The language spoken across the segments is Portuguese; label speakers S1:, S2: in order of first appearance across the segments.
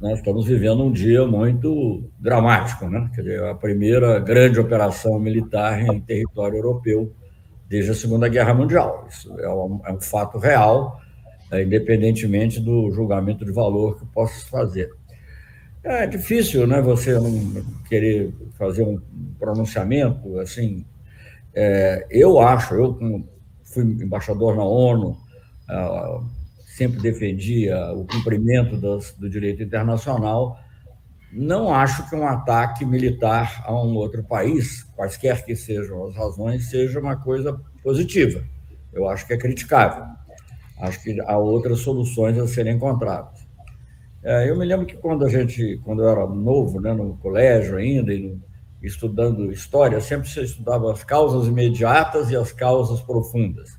S1: nós estamos vivendo um dia muito dramático, né? Quer dizer, a primeira grande operação militar em território europeu desde a Segunda Guerra Mundial. Isso é um fato real, independentemente do julgamento de valor que possa se fazer. É difícil, né? Você não querer fazer um pronunciamento assim. Eu como fui embaixador na ONU, ah, sempre defendia o cumprimento do direito internacional. Não acho que um ataque militar a um outro país, quaisquer que sejam as razões, seja uma coisa positiva. Eu acho que é criticável. Acho que há outras soluções a serem encontradas. Eu me lembro que quando eu era novo, né, no colégio ainda, estudando história, sempre se estudava as causas imediatas e as causas profundas.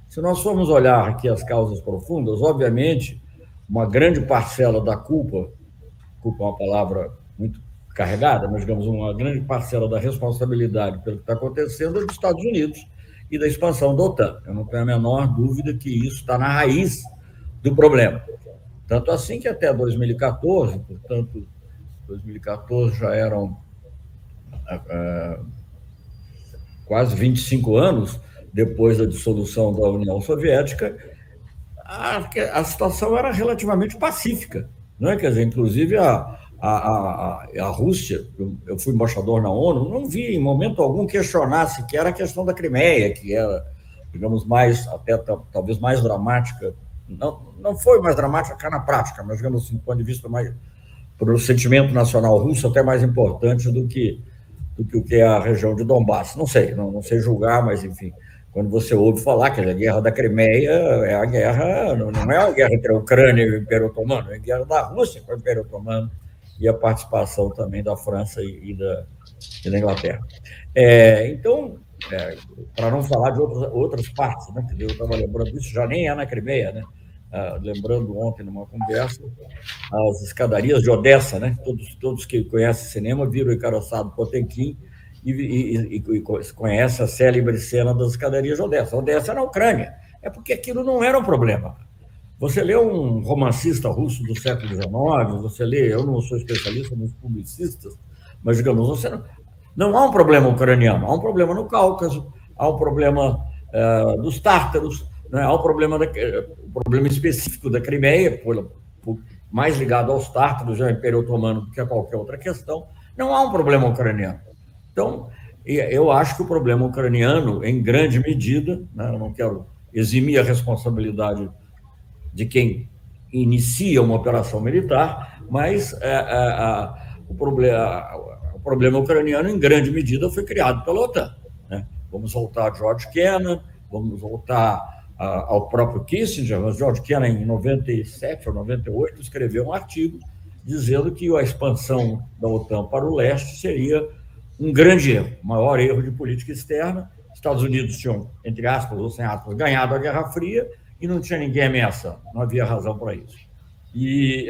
S1: Se nós formos olhar aqui as causas profundas, obviamente, uma grande parcela da culpa é uma palavra muito carregada, mas, digamos, uma grande parcela da responsabilidade pelo que está acontecendo é dos Estados Unidos e da expansão da OTAN. Eu não tenho a menor dúvida que isso está na raiz do problema. Tanto assim que até 2014, portanto, 2014 já eram quase 25 anos depois da dissolução da União Soviética, a situação era relativamente pacífica. Não é? Quer dizer, inclusive a Rússia, eu fui embaixador na ONU, não vi em momento algum questionar sequer a questão da Crimeia, que era, digamos, até talvez mais dramática. Não foi mais dramática na prática, mas, digamos assim, do ponto de vista mais, para o sentimento nacional russo, até mais importante do que o que é a região de Donbass. Não sei julgar, mas, enfim, quando você ouve falar que a guerra da Crimeia é a guerra, não é a guerra entre a Ucrânia e o Império Otomano, é a guerra da Rússia com o Império Otomano e a participação também da França e da Inglaterra. Então, para não falar de outras partes, né? Eu estava lembrando isso, já nem é na Crimeia, né? Lembrando ontem numa conversa, as escadarias de Odessa, né? Todos que conhecem cinema viram o encaroçado Potemkin e conhece a célebre cena das escadarias de Odessa. Odessa na Ucrânia. É porque aquilo não era um problema. Você lê um romancista russo do século XIX, eu não sou especialista nos publicistas, mas, digamos, não há um problema ucraniano, há um problema no Cáucaso, há um problema dos tártaros, né? Há um problema específico da Crimeia, mais ligado aos tártaros, ao Império Otomano, do que a qualquer outra questão. Não há um problema ucraniano. Então, eu acho que o problema ucraniano, em grande medida, né, eu não quero eximir a responsabilidade de quem inicia uma operação militar, mas o problema ucraniano, em grande medida, foi criado pela OTAN. Né? Vamos voltar a George Kennan, vamos voltar ao próprio Kissinger. Mas George Kennan, em 97 ou 98, escreveu um artigo dizendo que a expansão da OTAN para o leste seria um grande erro, o maior erro de política externa. Estados Unidos tinham, entre aspas ou sem aspas, ganhado a Guerra Fria e não tinha ninguém ameaçando, não havia razão para isso. E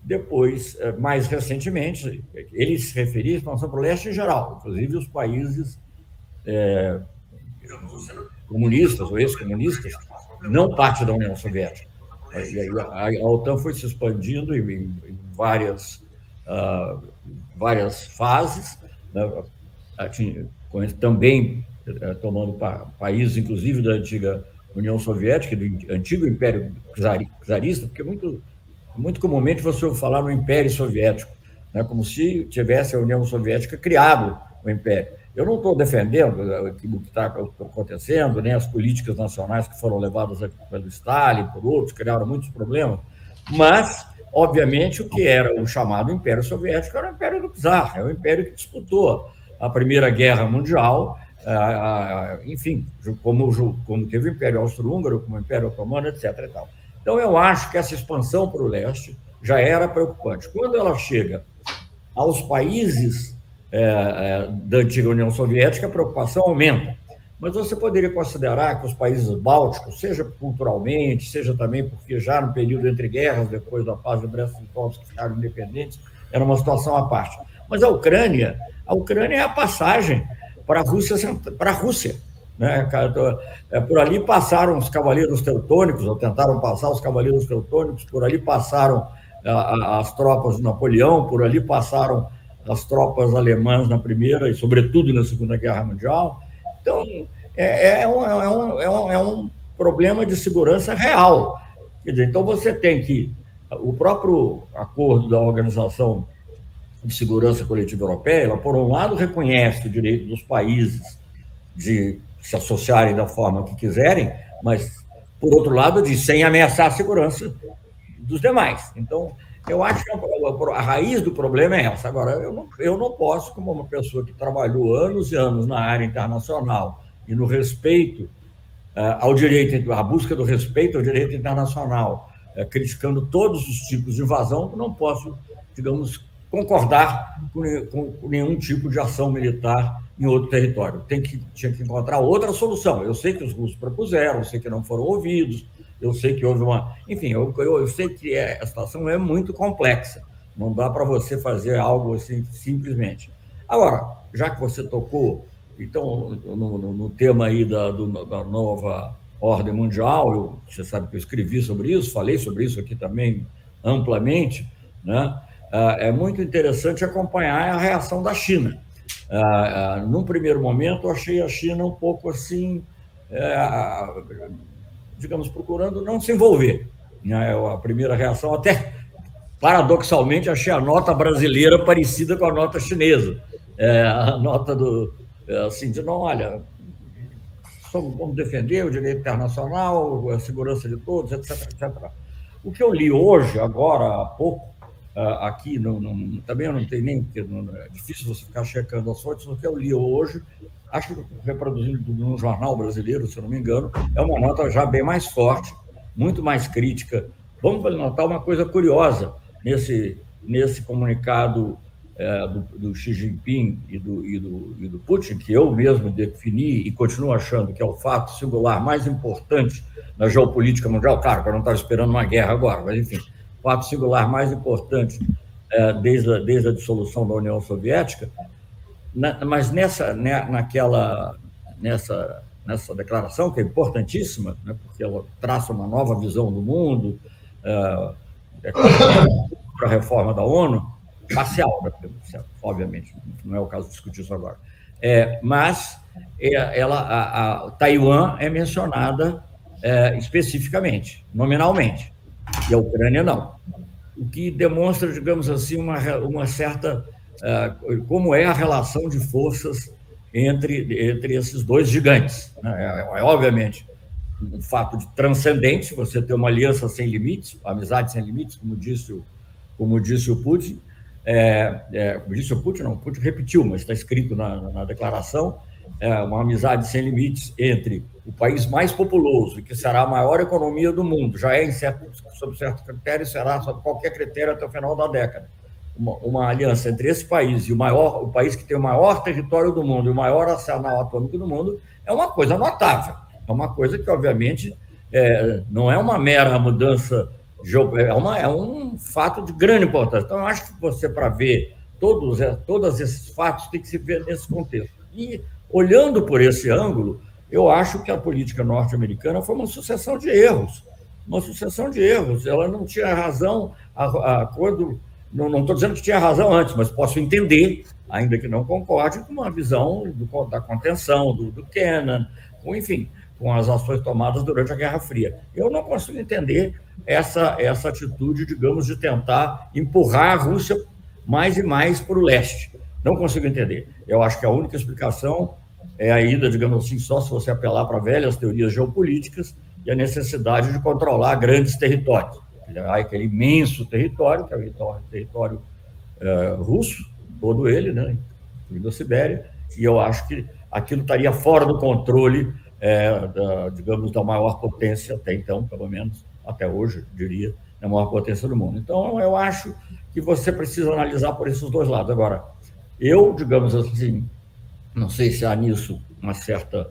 S1: depois, mais recentemente, ele se referia à expansão para o leste em geral, inclusive os países comunistas ou ex-comunistas, não parte da União Soviética. A OTAN foi se expandindo em várias fases, né? Também tomando países, inclusive, da antiga União Soviética, do antigo Império Czarista, porque muito comumente você ouve falar no Império Soviético, né, como se tivesse a União Soviética criado o Império. Eu não estou defendendo aquilo que está acontecendo, nem as políticas nacionais que foram levadas pelo Stalin, por outros, criaram muitos problemas, mas, obviamente, o que era o chamado Império Soviético era o Império do Czar, é o império que disputou a Primeira Guerra Mundial, enfim, como teve o Império Austro-Húngaro, como o Império Otomano, etc. E tal. Então, eu acho que essa expansão para o leste já era preocupante. Quando ela chega aos países da antiga União Soviética, a preocupação aumenta. Mas você poderia considerar que os países bálticos, seja culturalmente, seja também porque já no período entre guerras, depois da paz de Brest-Litovsk, ficaram independentes, era uma situação à parte. Mas a Ucrânia é a passagem para a Rússia. Né? Por ali passaram os cavaleiros teutônicos, ou tentaram passar os cavaleiros teutônicos, por ali passaram as tropas de Napoleão, por ali passaram as tropas alemãs na Primeira e, sobretudo, na Segunda Guerra Mundial. Então, é um problema de segurança real. Quer dizer, então, você tem que. O próprio acordo da Organização de Segurança Coletiva Europeia, ela, por um lado, reconhece o direito dos países de se associarem da forma que quiserem, mas, por outro lado, diz sem ameaçar a segurança dos demais. Então, eu acho que a raiz do problema é essa. Agora, eu não posso, como uma pessoa que trabalhou anos e anos na área internacional e no respeito ao direito, a busca do respeito ao direito internacional, criticando todos os tipos de invasão, não posso, digamos, concordar com nenhum tipo de ação militar em outro território. Tinha que encontrar outra solução. Eu sei que os russos propuseram, eu sei que não foram ouvidos, eu sei que houve uma... Enfim, eu sei que a situação é muito complexa. Não dá para você fazer algo assim simplesmente. Agora, já que você tocou, então, no tema aí da nova ordem mundial, você sabe que eu escrevi sobre isso, falei sobre isso aqui também amplamente, né? É muito interessante acompanhar a reação da China. Num primeiro momento, eu achei a China um pouco assim, digamos, procurando não se envolver. A primeira reação, até paradoxalmente, achei a nota brasileira parecida com a nota chinesa. A nota assim, de não, olha, vamos defender o direito internacional, a segurança de todos, etc, etc. O que eu li hoje, agora há pouco, aqui, também eu não tenho nem... É difícil você ficar checando as fontes, o que eu li hoje, acho que reproduzindo num jornal brasileiro, se eu não me engano, é uma nota já bem mais forte, muito mais crítica. Vamos notar uma coisa curiosa nesse comunicado do Xi Jinping e do Putin, que eu mesmo defini e continuo achando que é o fato singular mais importante na geopolítica mundial. Claro, eu não estava esperando uma guerra agora, mas, enfim, o fato singular mais importante desde a dissolução da União Soviética, mas nessa declaração, que é importantíssima, né, porque ela traça uma nova visão do mundo, para a reforma da ONU, parcial, né, obviamente, não é o caso de discutir isso agora. Mas Taiwan é mencionada especificamente, nominalmente, e a Ucrânia não. O que demonstra, digamos assim, uma certa... como é a relação de forças entre esses dois gigantes. Né? Obviamente, um fato transcendente, você ter uma aliança sem limites, amizade sem limites, como disse o Putin. Como disse o Putin, não, o Putin repetiu, mas está escrito na declaração, uma amizade sem limites entre o país mais populoso, que será a maior economia do mundo, já sob certo critério, será sob qualquer critério até o final da década. Uma aliança entre esse país e o país que tem o maior território do mundo e o maior arsenal atômico do mundo é uma coisa notável. É uma coisa que, obviamente, não é uma mera mudança, é um fato de grande importância. Então, eu acho que você, para ver todos esses fatos, tem que se ver nesse contexto. E, olhando por esse ângulo, eu acho que a política norte-americana foi uma sucessão de erros. Uma sucessão de erros. Ela não tinha razão quando... Não estou dizendo que tinha razão antes, mas posso entender, ainda que não concorde, com uma visão da contenção, do Kennan, enfim, com as ações tomadas durante a Guerra Fria. Eu não consigo entender essa atitude, digamos, de tentar empurrar a Rússia mais e mais para o leste. Não consigo entender. Eu acho que a única explicação é a ida, digamos assim, só se você apelar para velhas teorias geopolíticas e a necessidade de controlar grandes territórios. Aquele imenso território, que é o território russo, todo ele, né, incluindo a Sibéria, e eu acho que aquilo estaria fora do controle, digamos, da maior potência até então, pelo menos até hoje, diria, a maior potência do mundo. Então, eu acho que você precisa analisar por esses dois lados. Agora, eu, digamos assim, não sei se há nisso uma certa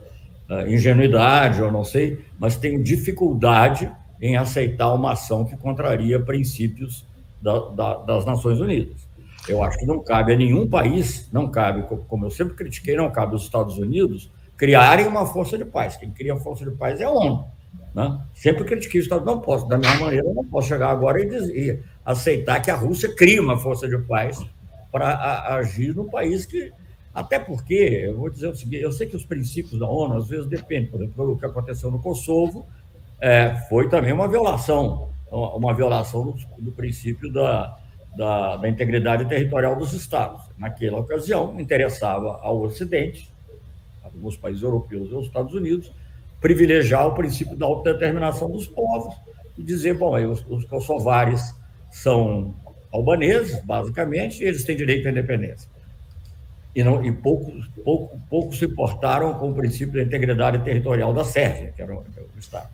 S1: ingenuidade, ou não sei, mas tenho dificuldade em aceitar uma ação que contraria princípios das Nações Unidas. Eu acho que não cabe a nenhum país, não cabe, como eu sempre critiquei, não cabe aos Estados Unidos criarem uma força de paz. Quem cria a força de paz é a ONU. Né? Sempre critiquei os Estados Unidos, não posso, da mesma maneira, não posso chegar agora e aceitar que a Rússia crie uma força de paz para agir no país que... Até porque, eu vou dizer o seguinte, eu sei que os princípios da ONU às vezes dependem, por exemplo, o que aconteceu no Kosovo foi também uma violação do princípio da integridade territorial dos Estados. Naquela ocasião, interessava ao Ocidente, alguns países europeus e aos Estados Unidos, privilegiar o princípio da autodeterminação dos povos e dizer, bom, os kosovares são albaneses, basicamente, e eles têm direito à independência. E pouco se importaram com o princípio da integridade territorial da Sérvia, que era o Estado.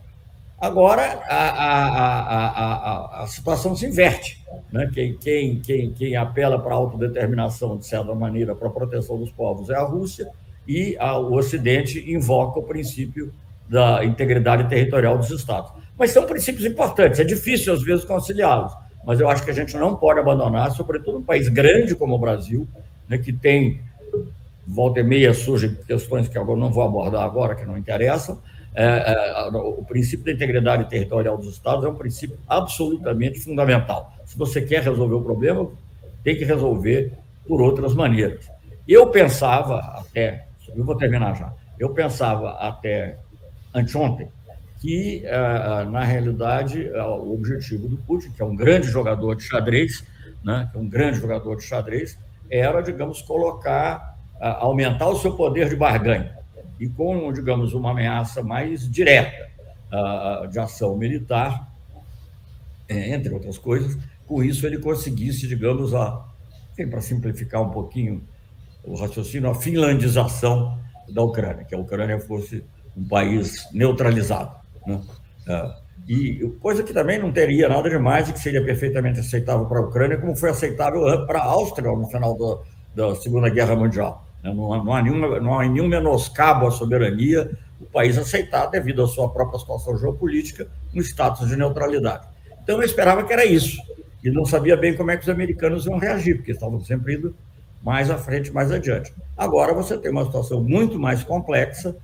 S1: Agora, a situação se inverte. Né? Quem apela para a autodeterminação, de certa maneira, para a proteção dos povos é a Rússia, e o Ocidente invoca o princípio da integridade territorial dos Estados. Mas são princípios importantes, é difícil, às vezes, conciliá-los, mas eu acho que a gente não pode abandonar, sobretudo um país grande como o Brasil, né, que tem, volta e meia, surgem questões que eu não vou abordar agora, que não interessam. O princípio da integridade territorial dos Estados é um princípio absolutamente fundamental. Se você quer resolver o problema, tem que resolver por outras maneiras. Eu pensava até, eu vou terminar já, eu pensava até anteontem que, na realidade, o objetivo do Putin, que é um grande jogador de xadrez, né, era, digamos, aumentar o seu poder de barganha, e com, digamos, uma ameaça mais direta de ação militar, entre outras coisas, com isso ele conseguisse, digamos, para simplificar um pouquinho o raciocínio, a finlandização da Ucrânia, que a Ucrânia fosse um país neutralizado. Né? E coisa que também não teria nada demais e que seria perfeitamente aceitável para a Ucrânia, como foi aceitável para a Áustria no final da Segunda Guerra Mundial. Não há nenhum menoscabo à soberania, o país aceitar, devido à sua própria situação geopolítica, um status de neutralidade. Então, eu esperava que era isso, e não sabia bem como é que os americanos iam reagir, porque estavam sempre indo mais à frente, mais adiante. Agora, você tem uma situação muito mais complexa,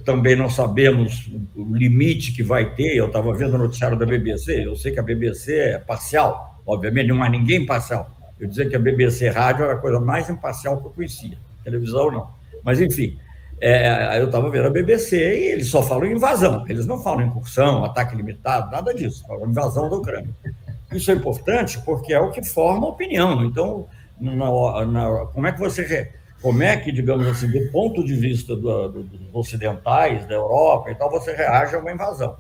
S1: também não sabemos o limite que vai ter. Eu estava vendo o noticiário da BBC, eu sei que a BBC é parcial, obviamente, não há ninguém imparcial. Eu dizia que a BBC Rádio era a coisa mais imparcial que eu conhecia, televisão não. Mas, enfim, eu estava vendo a BBC e eles só falam em invasão, eles não falam em incursão, ataque limitado, nada disso, falam em invasão da Ucrânia. Isso é importante porque é o que forma a opinião. Então, como é que, digamos assim, do ponto de vista dos ocidentais, da Europa e tal, você reage a uma invasão?